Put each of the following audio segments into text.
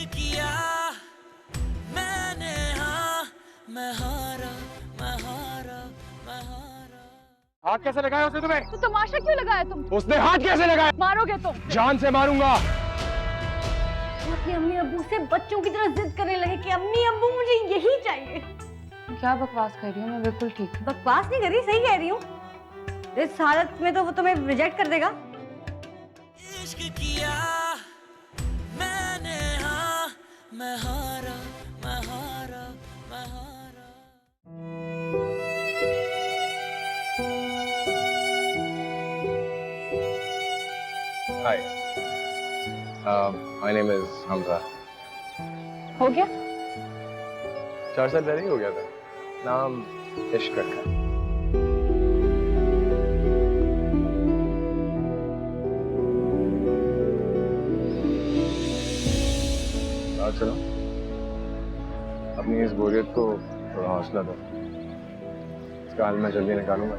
किया मैंने, हाँ मैं हारा मैं हारा मैं हारा। हाथ कैसे लगाया उसने तुम्हें? तो तमाशा क्यों लगाया तुम? उसने हाथ कैसे लगाया? मारोगे तुम? जान से मारूंगा। वो अपने अम्मी अब्बू से बच्चों की तरह जिद करने लगे कि अम्मी अब्बू मुझे यही चाहिए। क्या बकवास कर रही हूँ मैं? बिल्कुल ठीक। बकवास नहीं कर रही, सही कह रही हूँ। इस हालत में तो वो तुम्हें रिजेक्ट कर देगा। इश्क किया मैंने, हाँ मैं हारा मैं हारा मैं हारा। Hi. My name is Hamza. हो गया? 4 साल पहले ही हो गया था। नाम इश्क रखा है। और चलो, अपनी इस बोरियत को थोड़ा हौसला दो। इसका हाल मैं जल्दी निकालूंगा।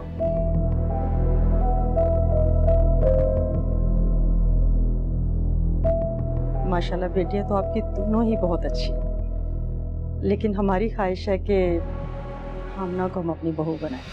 माशाल्लाह बेटियां तो आपकी दोनों ही बहुत अच्छी, लेकिन हमारी ख्वाहिश है कि हमना को हम अपनी बहू बनाएं।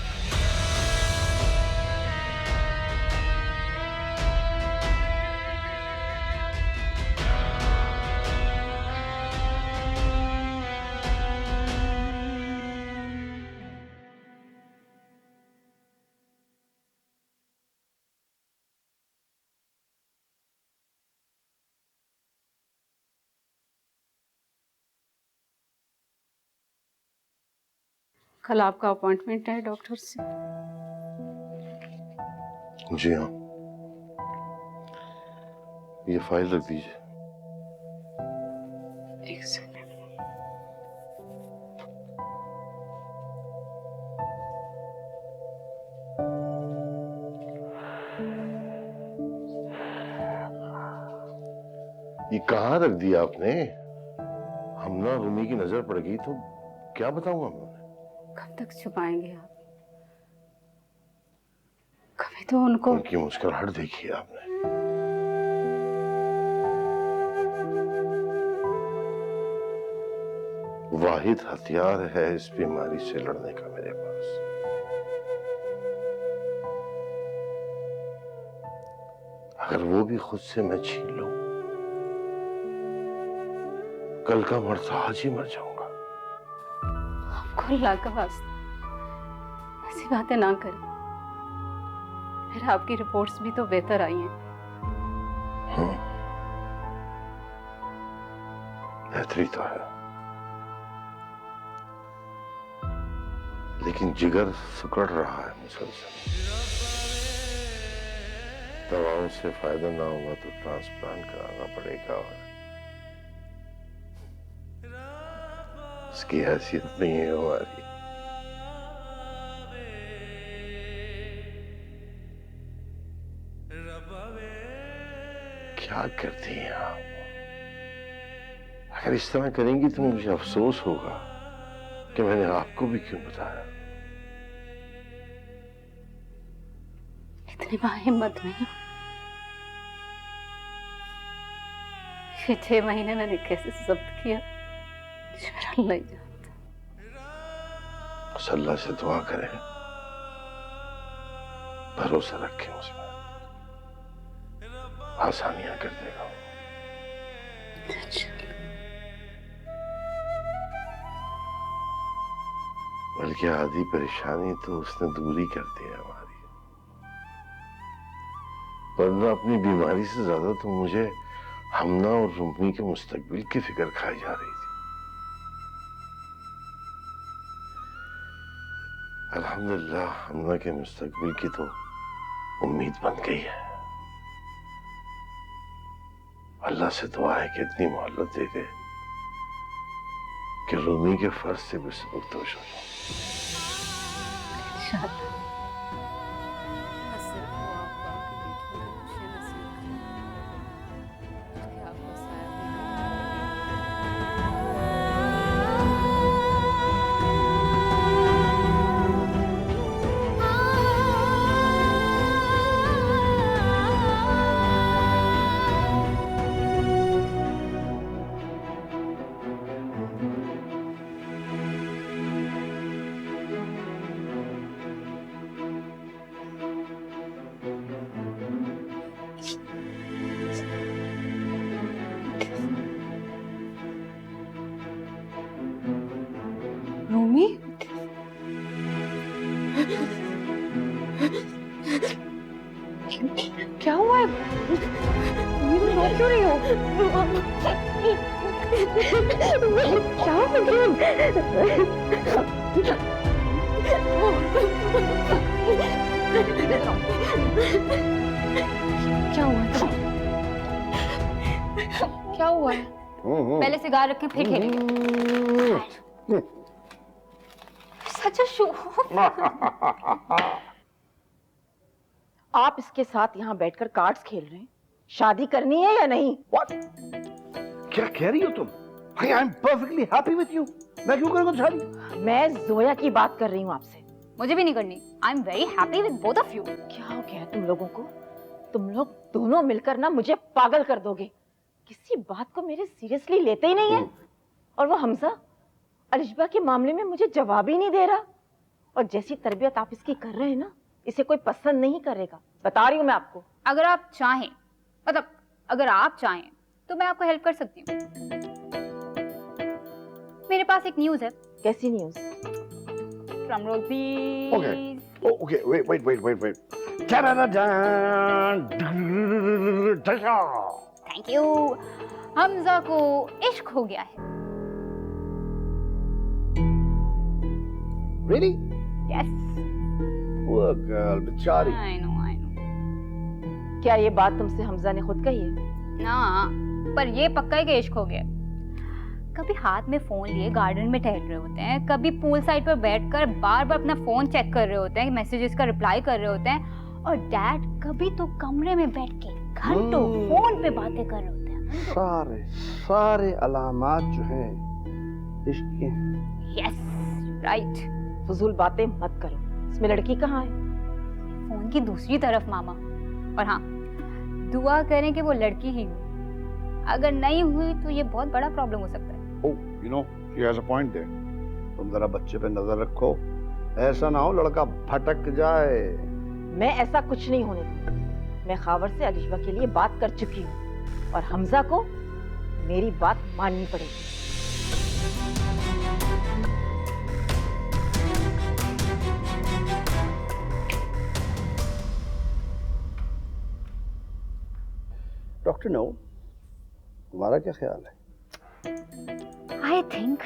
कल आपका अपॉइंटमेंट है डॉक्टर से? जी हाँ, ये फाइल रख दीजिए। एक सेकंड। ये कहाँ रख दिया आपने? हमना रूमी की नजर पड़ गई तो क्या बताऊंगा मैं? कब तक छुपाएंगे आप? कभी तो उनको। उनकी मुस्कुराहट देखी आपने? वाहिद हथियार है इस बीमारी से लड़ने का मेरे पास। अगर वो भी खुद से मैं छीन लूं, कल का मरता आज ही मर जाऊंगा। आपको अल्लाह का वास्ता ऐसी बातें ना करें। फिर आपकी रिपोर्ट्स भी तो बेहतर आई हैं। हाँ, बेहतरी तो है, लेकिन जिगर सिकुड़ रहा है मुसलसल। दवाओं से फायदा ना होगा तो ट्रांसप्लांट कराना पड़ेगा, और उसकी हैसियत नहीं है हमारी। क्या करती हैं आप? अगर इस तरह करेंगी तो मुझे अफसोस होगा कि मैंने आपको भी क्यों बताया। इतनी बाहिम्मत नहीं। ये 6 महीने मैंने कैसे जब्त किया, मुझे मेरा अल्लाह ही जानता। बस अल्लाह से दुआ करें, भरोसा रखें उसमें, आसानियां कर देगा। बल्कि आधी परेशानी तो उसने दूर ही कर दी है हमारी। वरना अपनी बीमारी से ज्यादा तो मुझे हमना और रूमी के मुस्तकबिल की फिक्र खाई जा रही थी। अल्हम्दुलिल्लाह हमना के मुस्तकबिल की तो उम्मीद बन गई है। अल्लाह से दुआ है कि इतनी मोहल्लत दे दे कि रूमी के फर्ज से भी सबकदोश हो जाए। इंशाअल्लाह। क्या हो गया? क्या हुआ था? क्या हुआ है? पहले सिगार रखें फिर खेलेंगे। सच शो। आप इसके साथ यहाँ बैठकर कार्ड्स खेल रहे हैं? शादी करनी है या नहीं? What? क्या कह रही हो तुम? भाई I am perfectly happy with you. मैं क्यों करूँगा शादी? मैं जोया की बात कर रही हूँ आपसे। मुझे भी नहीं करनी। I am very happy with both of you. क्या हो गया तुम लोगों को? तुम लोग दोनों मिलकर ना मुझे पागल कर दोगे। किसी बात को मेरे सीरियसली लेते ही नहीं है। और वो हमजा अलिशबा के मामले में मुझे जवाब ही नहीं दे रहा। और जैसी तरबियत आप इसकी कर रहे हैं ना, इसे कोई पसंद नहीं करेगा, बता रही हूँ मैं आपको। अगर आप चाहें, मतलब अगर आप चाहें तो मैं आपको हेल्प कर सकती हूँ। मेरे पास एक न्यूज़ है। कैसी news? Drum roll please. Okay, wait. Thank you. Hamza को इश्क हो गया है। Really? यस। Poor girl, बेचारी। I know. क्या ये बात तुमसे हमजा ने खुद कही है? ना, पर ये पक्का है कि इश्क हो गया। कभी हाथ में फोन लिए गार्डन में टहल रहे होते हैं, कभी पूल साइड पर बैठकर बार बार अपना फोन चेक कर रहे होते हैं, मैसेजेस का रिप्लाई कर रहे होते हैं। और डैड कभी तो कमरे में बैठ के घंटों फोन पे बातें कर रहे होते हैं। सारे अलामात जो हैं इश्क के। Yes, right. फजूल बातें मत करो। इसमें लड़की कहाँ है? फोन की दूसरी तरफ मामा। और हाँ, दुआ करें कि वो लड़की ही हो। अगर नहीं हुई तो ये बहुत बड़ा प्रॉब्लम हो सकता है। Oh, you know, she has a point there. तुम जरा बच्चे पे नजर रखो, ऐसा ना हो लड़का भटक जाए। मैं ऐसा कुछ नहीं होने दूंगी। मैं खावर से अलिशबा के लिए बात कर चुकी हूँ और हमजा को मेरी बात माननी पड़ेगी। डॉक्टर नो, तुम्हारा क्या ख्याल है? आई थिंक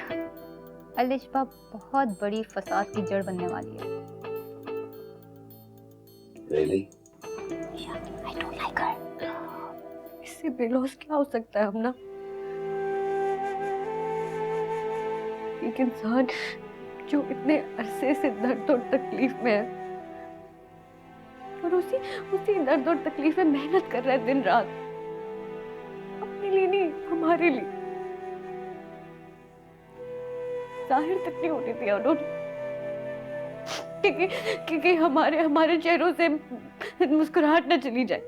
अलिशबा बहुत बड़ी फसाद की जड़ बनने वाली है। Really? I don't like her. इससे बेलौस क्या हो सकता है हमना? एक इंसान जो इतने अरसे से दर्द और तकलीफ में है और उसी दर्द और तकलीफ में मेहनत कर रहा है दिन रात, अपने लिए नहीं, हमारे लिए। जाहिर तक नहीं होती थी उन्होंने, क्योंकि हमारे चेहरों से मुस्कुराहट न चली जाए,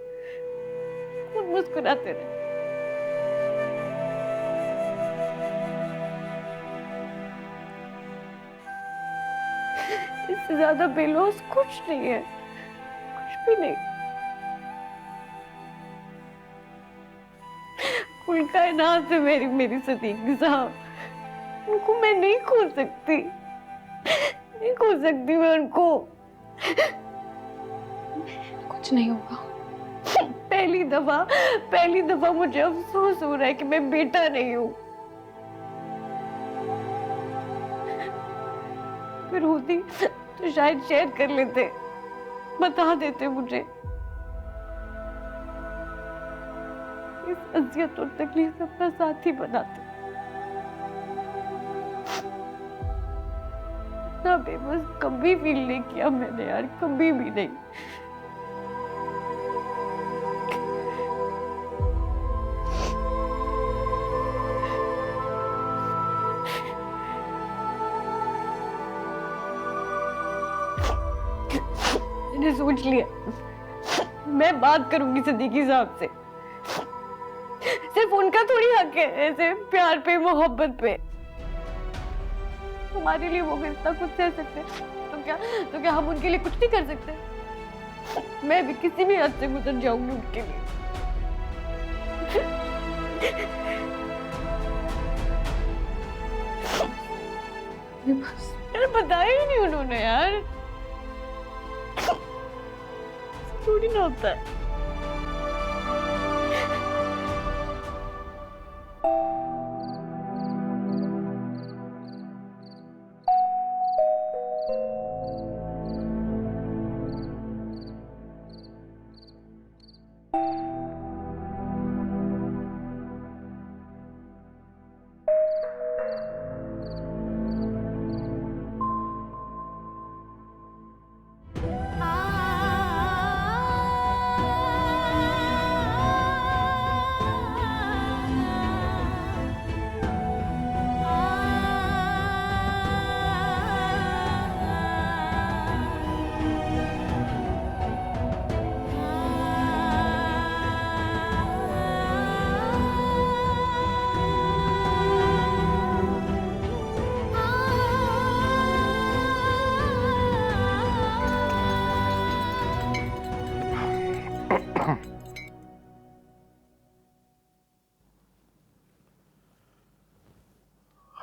खुद मुस्कुराते रहे। इससे ज्यादा बेलौस कुछ नहीं है, कुछ भी नहीं। कुल कायनात है मेरी सदीकी साहब, उनको मैं नहीं खो सकती, नहीं खो सकती मैं उनको। कुछ नहीं होगा। पहली दफा मुझे अफसोस हो रहा है कि मैं बेटा नहीं हूँ। फिर होती तो शायद शेयर कर लेते, बता देते मुझे। इस अजियत और तकलीफ में अपना साथी बनाते। ना बेबस कभी फील नहीं किया मैंने यार, कभी भी नहीं। मैंने सोच लिया, मैं बात करूंगी सदीकी साहब से। सिर्फ उनका थोड़ी हक है ऐसे प्यार पे, मोहब्बत पे। हमारे लिए वो इतना कुछ कह सकते हैं, तो क्या हम उनके लिए कुछ नहीं कर सकते? मैं भी किसी भी हद से गुजर जाऊंगी उनके लिए। यार बताया ही नहीं उन्होंने यार, थोड़ी ना होता है।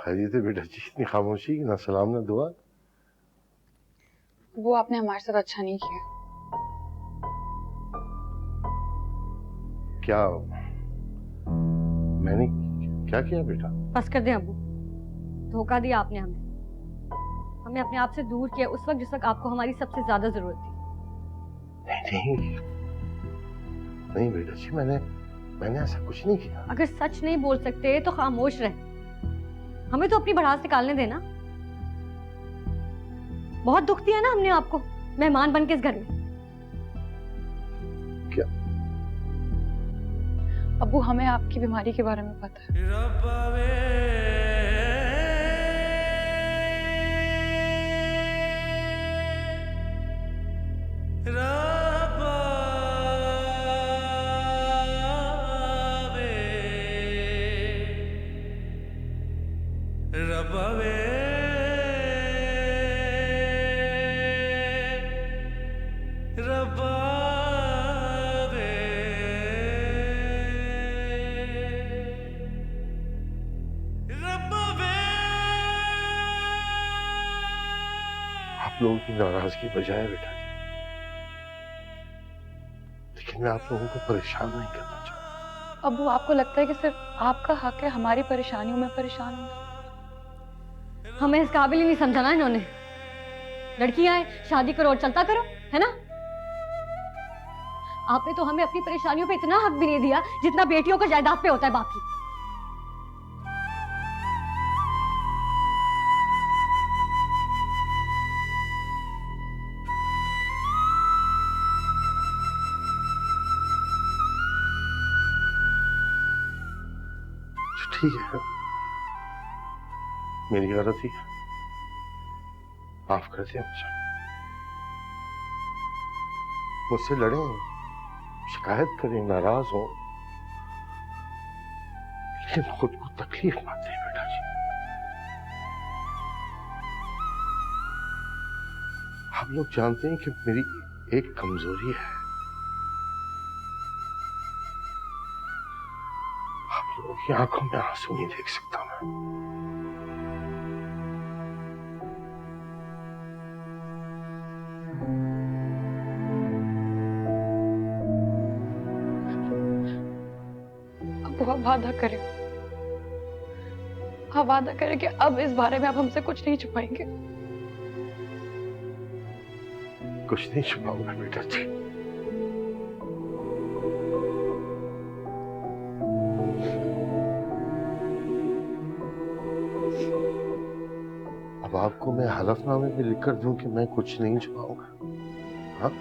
खैरियत है बेटा जी? इतनी खामोशी, ना सलाम ना दुआ। वो आपने हमारे साथ अच्छा नहीं किया। क्या मैंने क्या किया बेटा? बस कर दें अबू, धोखा दिया आपने हमें। हमें अपने आप से दूर किया उस वक्त जिस वक्त आपको हमारी सबसे ज्यादा जरूरत थी। नहीं नहीं नहीं बेटा जी, मैंने ऐसा कुछ नहीं किया। अगर सच नहीं बोल सकते तो खामोश रहे, हमें तो अपनी भड़ास निकालने देना। बहुत दुख दिया ना हमने आपको मेहमान बन के इस घर में। क्या? अबू हमें आपकी बीमारी के बारे में पता है। आप लोगों की नाराजगी बजाय बेटा जी, लेकिन मैं आप लोगों को परेशान नहीं करना चाहता। अबू आपको लगता है कि सिर्फ आपका हक है हमारी परेशानियों में परेशान होना? हमें इस काबिल ही नहीं समझा ना इन्होंने। लड़कियां हैं, शादी करो और चलता करो, है ना? आपने तो हमें अपनी परेशानियों पे इतना हक भी नहीं दिया जितना बेटियों को जायदाद पे होता है बाकी। ठीक है, मेरी गलती है, माफ कर दिया मुझे। मुझसे लड़ें, शिकायत करें, नाराज हो, लेकिन खुद को तकलीफ मत दें बेटा जी। आप लोग जानते हैं कि मेरी एक कमजोरी है, आप लोगों की आंखों में आंसू नहीं देख सकता मैं। अब आप वादा करें, आप वादा करें कि अब इस बारे में आप हमसे कुछ नहीं छुपाएंगे। कुछ नहीं छुपाऊंगा बेटा जी। अब आपको मैं हलफनामे में लिखकर दूं कि मैं कुछ नहीं छुपाऊंगा? हाँ,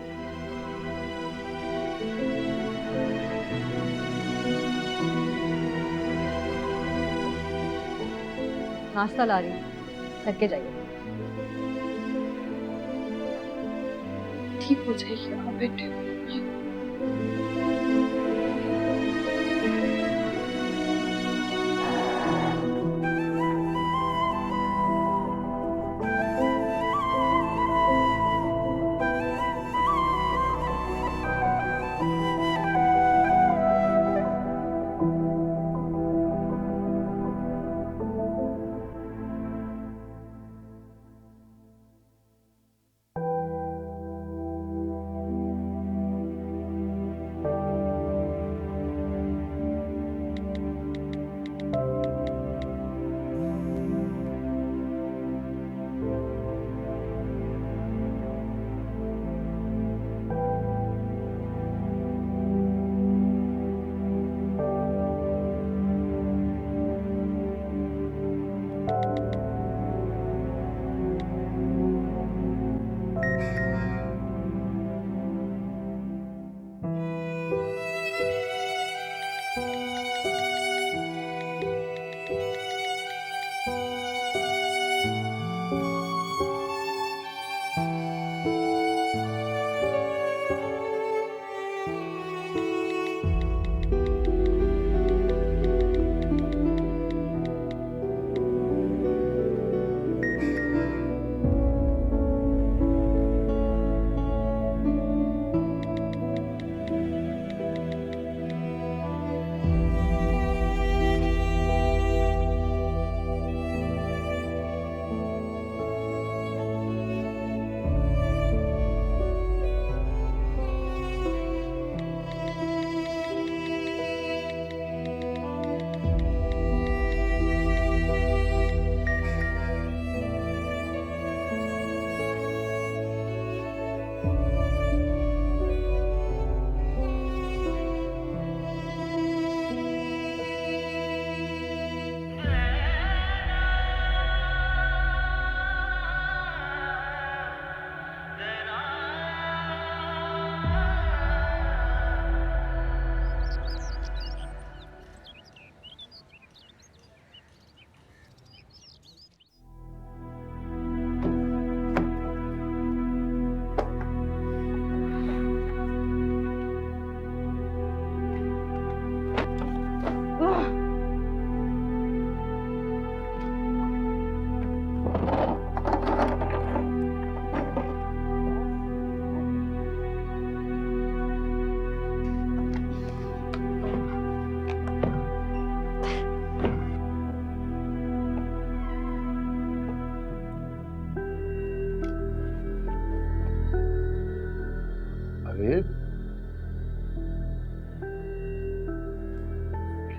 नाश्ता ला रही हूँ, करके जाइए। ठीक हो जाएगी आप बेटे।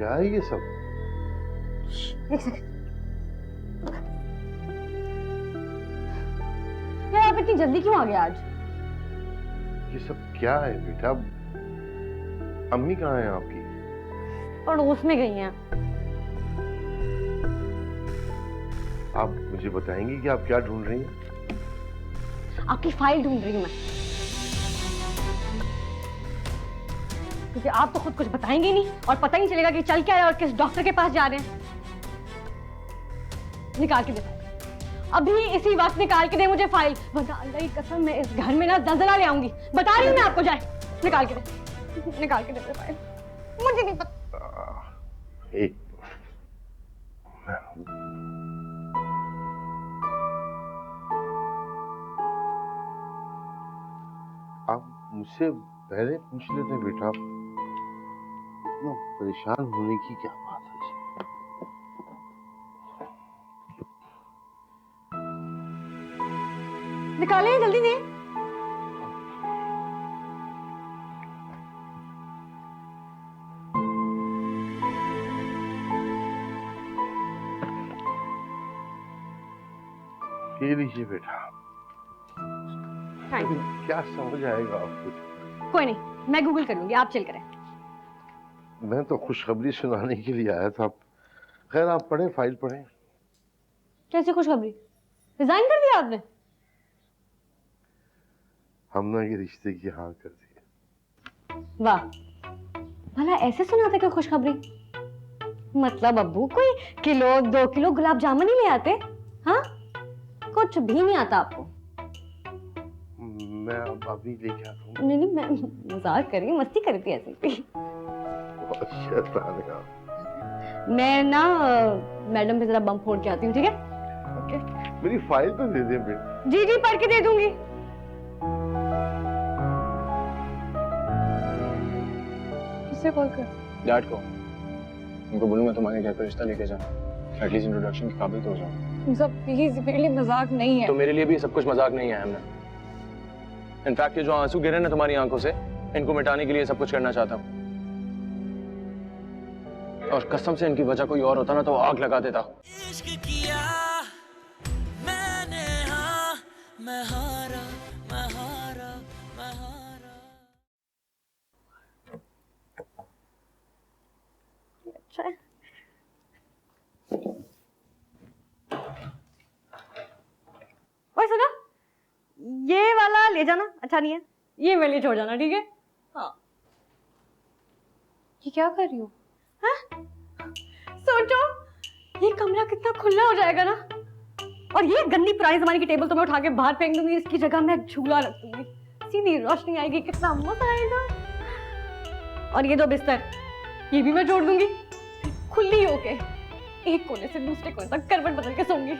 क्या है ये सब? एक सेकंड। यार आप इतनी जल्दी क्यों आ गए आज? ये सब क्या है बेटा? अम्मी कहाँ है आपकी? पड़ोस में गई हैं। आप मुझे बताएंगी कि आप क्या ढूंढ रही हैं? आपकी फाइल ढूंढ रही हूँ मैं, क्योंकि आप तो खुद कुछ बताएंगे ही नहीं और पता ही नहीं चलेगा कि चल क्या रहा है और किस डॉक्टर के पास जा रहे हैं। निकाल के दे अभी, इसी वक्त निकाल के दे मुझे फाइल, वरना अल्लाह की कसम मैं इस घर में ना जलजला ले आऊंगी। बता रही हूँ मैं आपको, जाए निकाल के दे, निकाल के दे मुझे फाइल। मुझे नहीं पता। एक आप मुझसे पहले पूछ लेते बेटा, इतना परेशान होने की क्या बात है? निकाले जल्दी दे। ये लीजिए बेटा। Thank you. क्या समझ आएगा आपको? कोई नहीं, मैं गूगल कर लूंगी, आप चिल करें। मैं तो खुशखबरी सुनाने के लिए आया था। खैर आप पढ़ें, फाइल पढ़ें। कैसे खुशखबरी? रिजाइन कर दिया आपने? हमना के रिश्ते की हाँ कर दी। वाह, भला ऐसे सुनाते क्या खुशखबरी? मतलब अब्बू कोई किलो 2 किलो गुलाब जामुन ही ले आते? हाँ, कुछ भी नहीं आता आपको? मैं अब अभी लेके आता हूँ। नहीं, मैं मजाक कर रही हूँ, मस्ती कर रही थी ऐसे ही। शैतान है आप। मैं ना मैडम पे जरा बम फोड़ के आती हूँ, ठीक है? ओके। मेरी फाइल तो दे दे बेटा। जी जी, पढ़ के दे दूंगी। किससे कॉल कर? डैड को। उनको बोलूंगा तुम्हारे घर पर रिश्ता लेके जाओ, एटलीस्ट इंट्रोडक्शन के काबिल तो हो जाओ। सब प्लीज, मेरे लिए मजाक नहीं है। तो मेरे लिए भी सब कुछ मजाक नहीं है हमने। इनफैक्ट ये जो आंसू गिरे ना तुम्हारी आंखों से, इनको मिटाने के लिए सब कुछ करना चाहता हूँ। और कसम से इनकी वजह कोई और होता ना तो आग लगा देता। इश्क किया मैंने, हाँ मैं हारा, मैं हारा, मैं हारा। अच्छा है। ओए सुनो, ये वाला ले जाना, अच्छा नहीं है। ये मेरे लिए छोड़ जाना, ठीक है? हाँ। ये क्या कर रही हो? हाँ? सोचो ये कमरा कितना खुला हो जाएगा ना, और ये गंदी पुरानी जमाने की टेबल तो मैं उठा के बाहर फेंक दूंगी, इसकी जगह मैं झूला रख दूंगी, सीधी रोशनी आएगी, कितना मजा आएगा। और ये 2 बिस्तर ये भी मैं जोड़ दूंगी, खुली होके एक कोने से दूसरे कोने तक करवट बदल के सोऊंगी।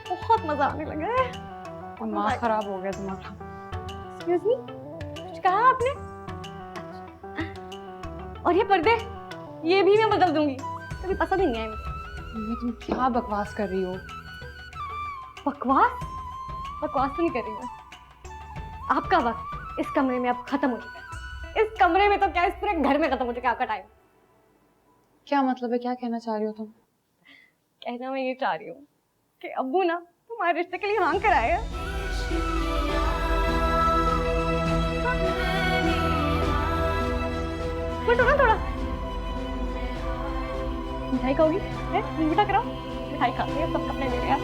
बहुत मजा आने लगा है। दिमाग खराब हो गया तुम्हारा। एक्सक्यूज मी, कुछ कहा आपने? और ये पर्दे ये भी मैं बदल दूंगी, कभी पसंद ही नहीं आए मुझे। तुम क्या बकवास कर रही हो? बकवास? बकवास तो नहीं कर रही मैं। आपका वक्त इस कमरे में अब खत्म हो चुका है। इस कमरे में तो क्या, इस पूरे घर में खत्म हो चुका है आपका टाइम। क्या मतलब है? क्या कहना चाह रही हो तुम? कहना मैं ये चाह रही हूँ कि अब्बू ना तुम्हारे रिश्ते के लिए हाँ कराए है। थोड़ा मिठाई खाओगी? मीठा कराओ, मिठाई खाते हैं, सब कपड़े ले लिया।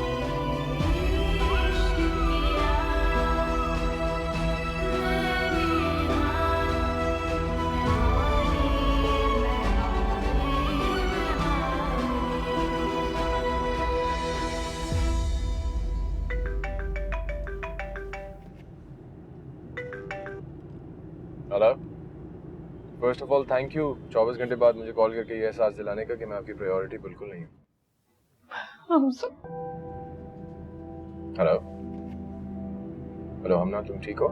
Hello, first of all thank you 24 घंटे बाद मुझे कॉल करके ये एहसास दिलाने का कि मैं आपकी प्रायोरिटी बिल्कुल नहीं हूँ। हेलो हेलो, हमना तुम ठीक हो?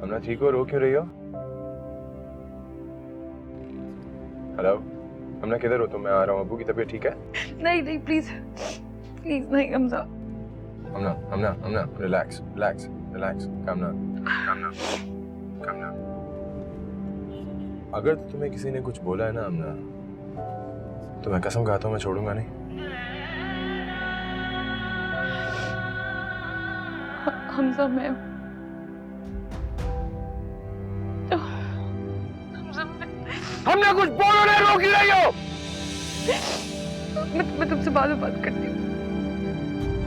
हमना ठीक हो? रो क्यों रही हो? हेलो हमना, किधर हो तुम? मैं आ रहा हूँ। अब्बू की तबीयत ठीक है? नहीं नहीं, प्लीज प्लीज नहीं Hamza. Hamna Hamna Hamna, relax relax relax, calm down calm down calm down. अगर तुम्हें किसी ने कुछ बोला है ना अमना, तो मैं कसम खाता हूँ मैं छोड़ूंगा नहीं। हमजा हमने कुछ बोलो नहीं, रोक ही रही हो। मैं तुमसे बाद में बात करती हूँ।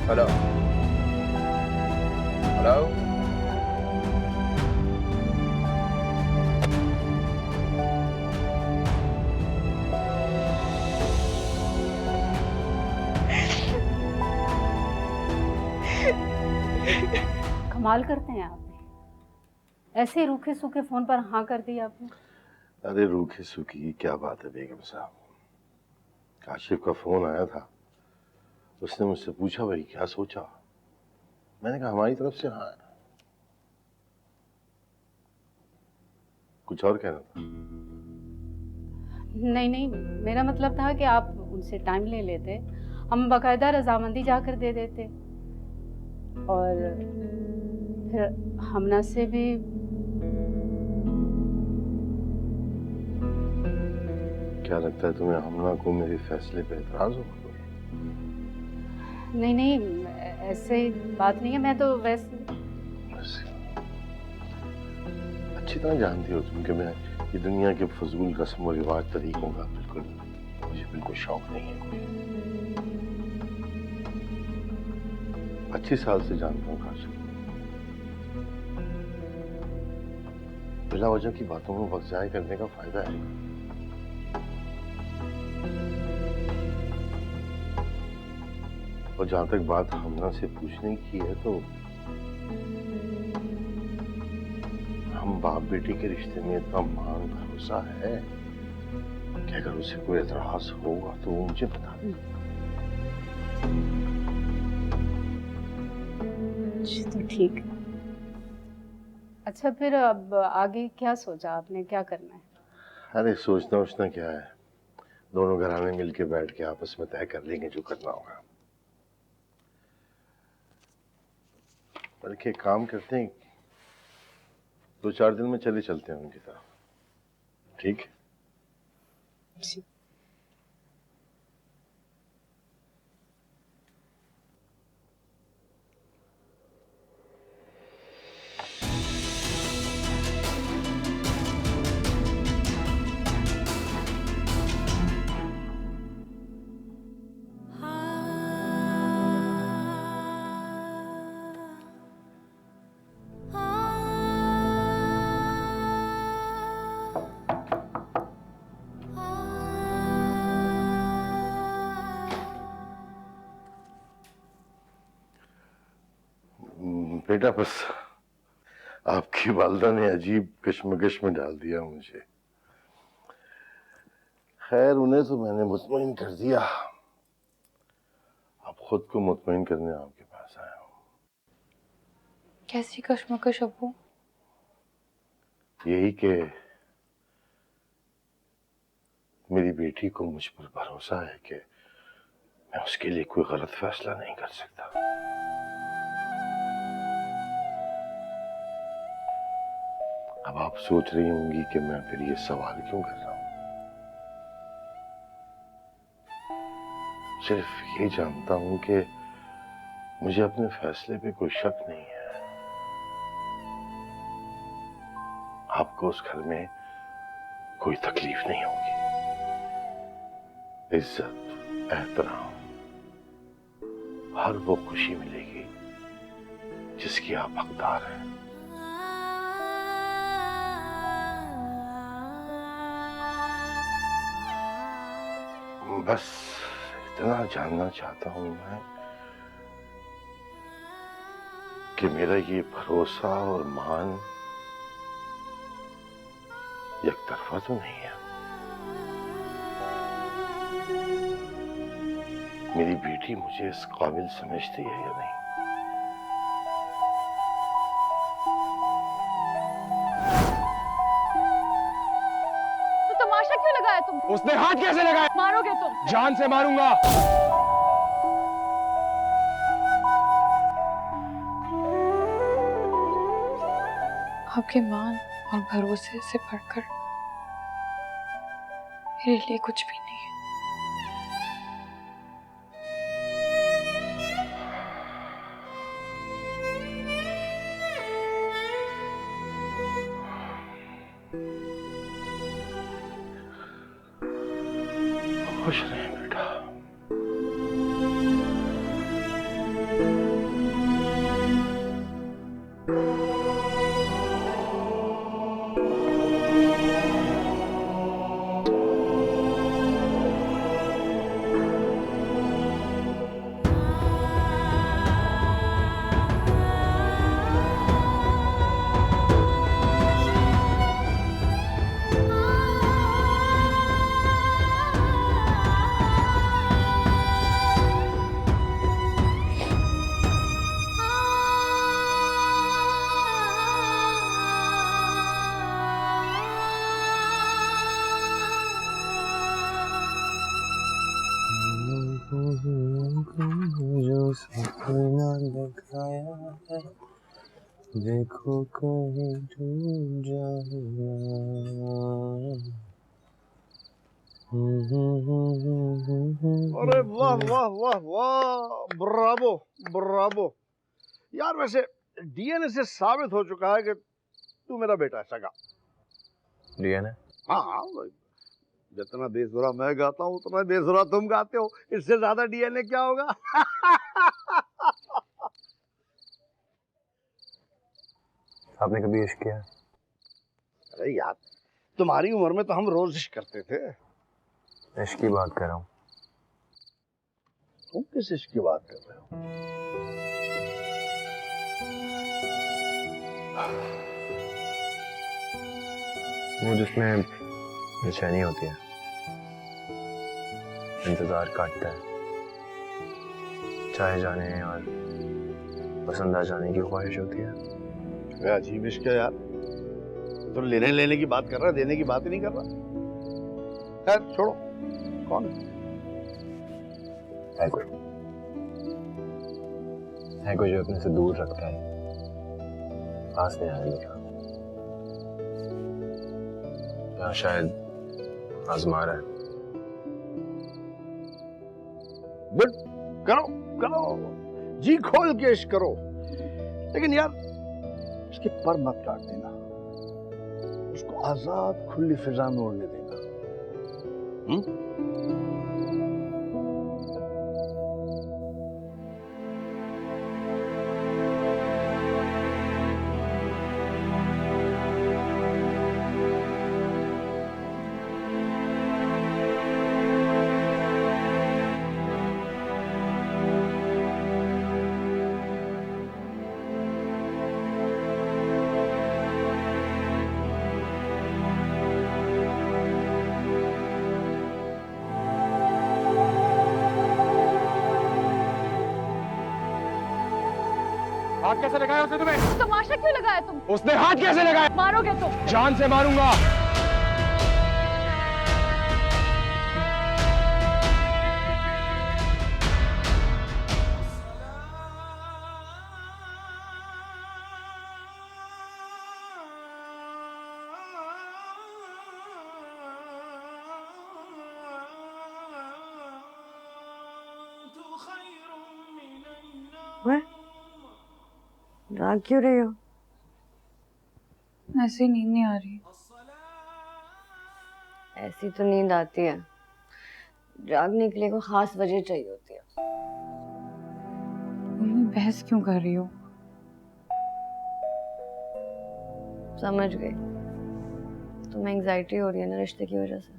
हेलो हेलो, कमाल करते हैं आप भी। ऐसे रूखे सूखे फोन पर हाँ कर दी आपने। अरे रूखे सूखी की क्या बात है बेगम साहब, काशिफ का फोन आया था, उसने मुझसे पूछा भाई क्या सोचा, मैंने कहा हमारी तरफ से हाँ है। कुछ और कहना था? नहीं नहीं, मेरा मतलब था कि आप उनसे टाइम ले लेते, हम बाकायदा रजामंदी जाकर दे देते, और फिर हमना से भी। क्या लगता है तुम्हें हमना को मेरे फैसले पे एतराज होगा? नहीं नहीं, ऐसे बात नहीं है, मैं तो वैसे। अच्छी तरह जानती हो तुम कि मैं ये दुनिया के फजूल रस्म और रिवाज तरीकों का मुझे बिल्कुल शौक नहीं है कोई। 25 साल से जानता हूँ काशिफ, बिला वजह की बातों में वक्त जाया करने का फायदा है। और जहां तक बात हमना से पूछने की है, तो हम बाप बेटी के रिश्ते में इतना मान भरोसा है कि अगर उसे कोई एतराज होगा तो वो मुझे बता दे। तो ठीक है। अच्छा, फिर अब आगे क्या सोचा आपने, क्या करना है? अरे सोचना वोचना क्या है, दोनों घराने मिलके बैठ के आपस में तय कर लेंगे जो करना होगा। बल्कि एक काम करते हैं, 2-4 दिन में चले चलते हैं उनकी तरफ, ठीक है? बेटा बस आपकी वालदा ने अजीब कश्मकश में डाल दिया मुझे। खैर उन्हें तो मैंने मुतमईन कर दिया, अब खुद को मुतमईन करने आपके पास आया हूँ। कैसी कश्मकश अब्बू? यही कि मेरी बेटी को मुझ पर भरोसा है कि मैं उसके लिए कोई गलत फैसला नहीं कर सकता। अब आप सोच रही होंगी कि मैं फिर ये सवाल क्यों कर रहा हूं। सिर्फ ये जानता हूं कि मुझे अपने फैसले पे कोई शक नहीं है। आपको उस घर में कोई तकलीफ नहीं होगी। इज्जत, एहतराम, हर वो खुशी मिलेगी जिसकी आप हकदार हैं। बस इतना जानना चाहता हूं मैं कि मेरा ये भरोसा और मान एकतरफा तो नहीं है। मेरी बेटी मुझे इस काबिल समझती है या नहीं? तो तमाशा क्यों लगाया तुम? उसने हाथ कैसे लगाया? मारोगे तुम? जान से मारूंगा। आपके मान और भरोसे से बढ़कर मेरे लिए कुछ भी नहीं है। खुश रहे बेटा। जो सपना दिखाया है देखो कहीं डूब जाऊंगा। अरे वाह वाह वाह वाह, ब्रावो ब्रावो यार। वैसे डीएनए से साबित हो चुका है कि तू मेरा बेटा है सगा। डीएनए? हाँ, जितना बेसुरा मैं गाता हूँ उतना बेसुरा तुम गाते हो। इससे ज्यादा डीएनए क्या होगा? आपने कभी इश्क किया? अरे यार, तुम्हारी उम्र में तो हम रोज इश्क करते थे। इश्क की बात कर रहा हूँ। तुम किस इश्क की बात कर रहे हो? वो जिसमें बेचैनी होती है, इंतजार काटता है, चाहे जाने और पसंद आ जाने की ख्वाहिश होती है। अरे अजीब इश्क है यार। तो लेने की बात कर रहा है, देने की बात ही नहीं कर रहा। खैर छोड़ो, कौन है कोई जो अपने से दूर रखता है, पास नहीं आने देता। या शायद आजमा रहा है। बट करो करो, जी खोल के इश्क करो, लेकिन यार उसके पर मत काट देना, उसको आजाद खुली फिजा में उड़ने देना। हाथ कैसे लगाया उसने तुम्हें? तमाशा क्यों लगाया तुम? उसने हाथ कैसे लगाया? मारोगे तुम? जान से मारूंगा। राग क्यों रही हो? ऐसे नींद नहीं आ रही। ऐसी तो नींद आती है, जागने के लिए कोई खास वजह चाहिए होती है। मम्मी बहस क्यों कर रही हो? समझ गई, तुम्हें एंजाइटी हो रही है ना रिश्ते की वजह से।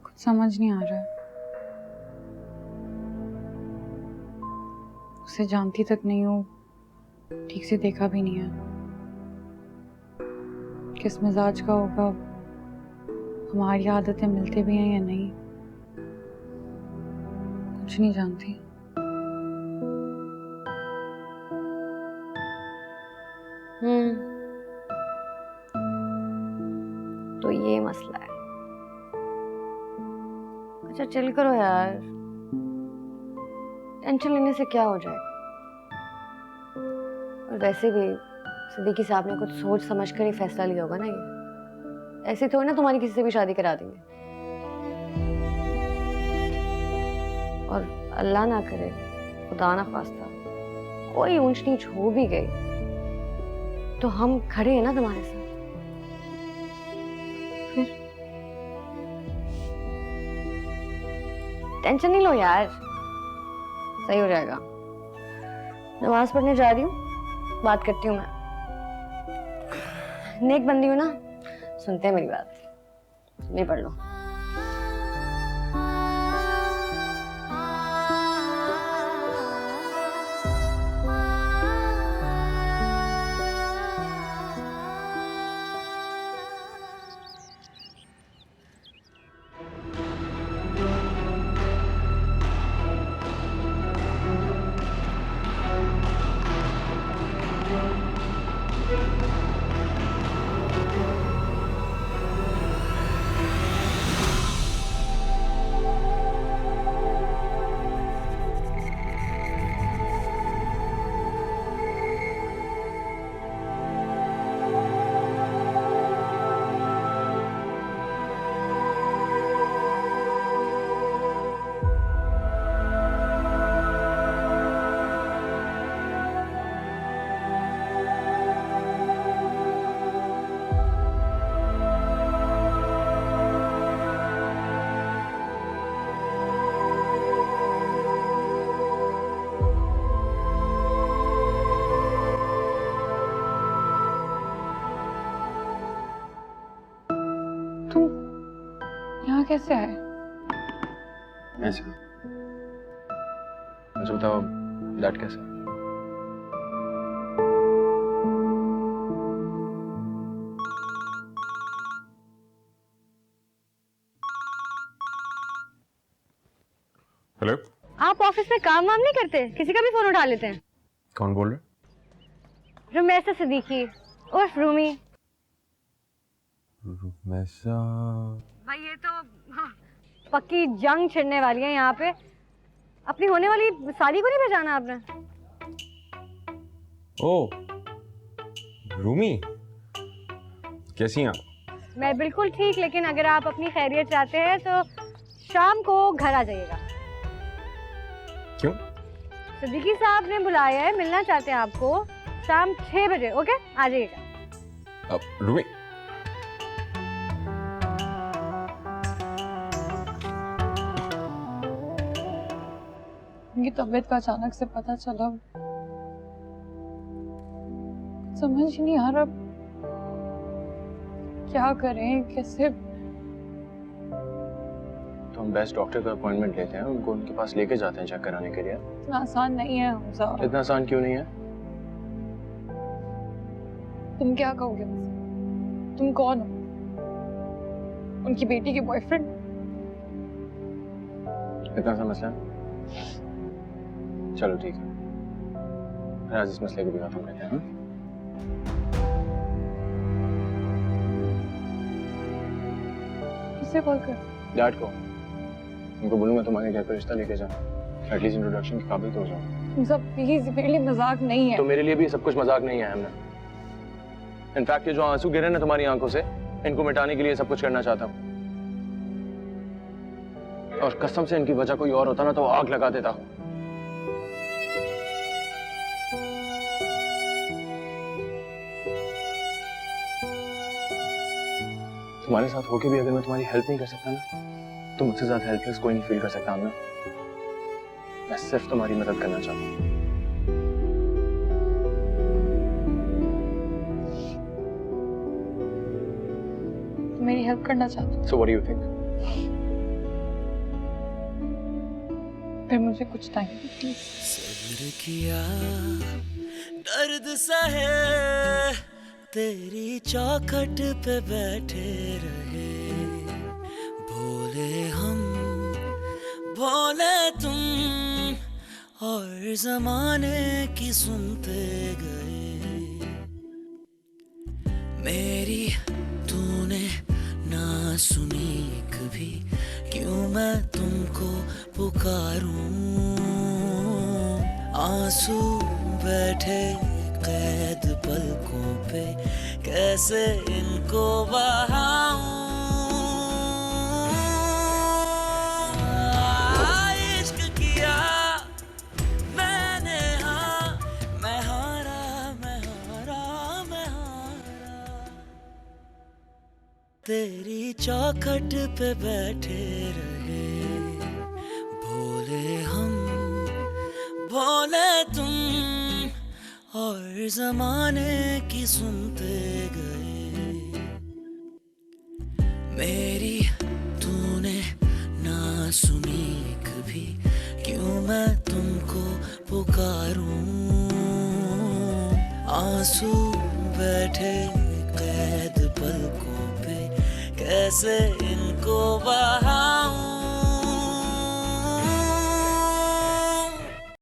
कुछ समझ नहीं आ रहा है। उसे जानती तक नहीं हूँ, ठीक से देखा भी नहीं है। किस मिजाज का होगा, हमारी आदतें मिलती भी हैं या नहीं, कुछ नहीं जानती। तो ये मसला है। अच्छा चिल करो यार, टेंशन लेने से क्या हो जाएगा। और वैसे भी सिद्दीकी साहब ने कुछ सोच समझ कर ही फैसला लिया होगा ना ये। ऐसे थोड़ी ना तुम्हारी किसी से भी शादी करा देंगे। और अल्लाह ना करे, खुदा ना खास्ता, कोई ऊंच नीच हो भी गई तो हम खड़े हैं ना तुम्हारे साथ। फिर टेंशन नहीं लो यार, सही हो जाएगा। नमाज पढ़ने जा रही हूँ, बात करती हूँ मैं। नेक बंदी हूँ ना, सुनते हैं मेरी बात, नहीं पढ़ लो। यहाँ कैसे आए? ऐसे। मुझे बताओ, डैड कैसे? हेलो। आप ऑफिस में काम वाम नहीं करते? किसी का भी फोन उठा लेते हैं? कौन बोल रहे? रुमैसा सिद्दीकी उर्फ रूमी। रुमैसा? भाई ये तो पक्की जंग छिड़ने वाली है यहाँ पे। अपनी होने वाली साली को नहीं पहचाना आपने? ओ, रूमी, कैसी हैं आप? मैं बिल्कुल ठीक, लेकिन अगर आप अपनी खैरियत चाहते हैं तो शाम को घर आ जाइएगा। क्यों? सिद्दीकी साहब ने बुलाया है, मिलना चाहते हैं आपको। शाम 6 बजे, ओके? आ जाइएगा। अब रूमी, उनकी तबीयत का अचानक से पता चला, समझ ही नहीं आ रहा क्या करें, कैसे। तो हम बेस्ट डॉक्टर का अपॉइंटमेंट लेते हैं, उनको उनके पास लेके जाते हैं चेक कराने के लिए। इतना आसान नहीं है हमजा। इतना आसान क्यों नहीं है? तुम क्या कहोगे मुझसे? तुम कौन हो? उनकी बेटी के बॉयफ्रेंड? इतना सा मसला? चलो ठीक है, फिर आज इस मसले को भी खत्म करते हैं। हाँ? किसे कॉल कर? डैड को। उनको बोलूंगा तुम्हारे घर पर रिश्ता लेके जाओ, एटलीस्ट इंट्रोडक्शन के काबिल तो हो जाओ। तुम सब प्लीज, मेरे लिए मजाक नहीं है। तो मेरे लिए भी सब कुछ मजाक नहीं है हमने। इनफैक्ट ये जो आंसू गिरे ना तुम्हारी आंखों से, इनको मिटाने के लिए सब कुछ करना चाहता हूँ। और कसम से इनकी वजह कोई और होता ना तो आग लगा देता। तुम्हारे साथ होके भी अगर मैं तुम्हारी हेल्प नहीं कर सकता ना, तो मुझसे ज्यादा हेल्पलेस कोई नहीं फील कर सकता ना। मैं सिर्फ तुम्हारी मदद करना चाहता हूँ। मेरी हेल्प करना चाहते हो? So what do you think? फिर मुझे कुछ टाइम प्लीज। सब्र किया, दर्द सहे, तेरी चौखट पे बैठे रहे। भोले हम, भोले तुम, और जमाने की सुनते गए। मेरी तूने ना सुनी कभी, क्यों मैं तुमको पुकारूं। आंसू बैठे कैद पलकों पे, कैसे इनको बहाऊं। इश्क किया मैंने, हाँ मैं हारा, मैं हारा, मैं हारा। तेरी चौखट पे बैठे रहे, भोले हम भोले तुम, और जमाने की सुनते गए। मेरी तूने ना सुनी कभी, क्यों मैं तुमको पुकारूं। आंसू बैठे कैद पलकों पे, कैसे इनको बहाऊं।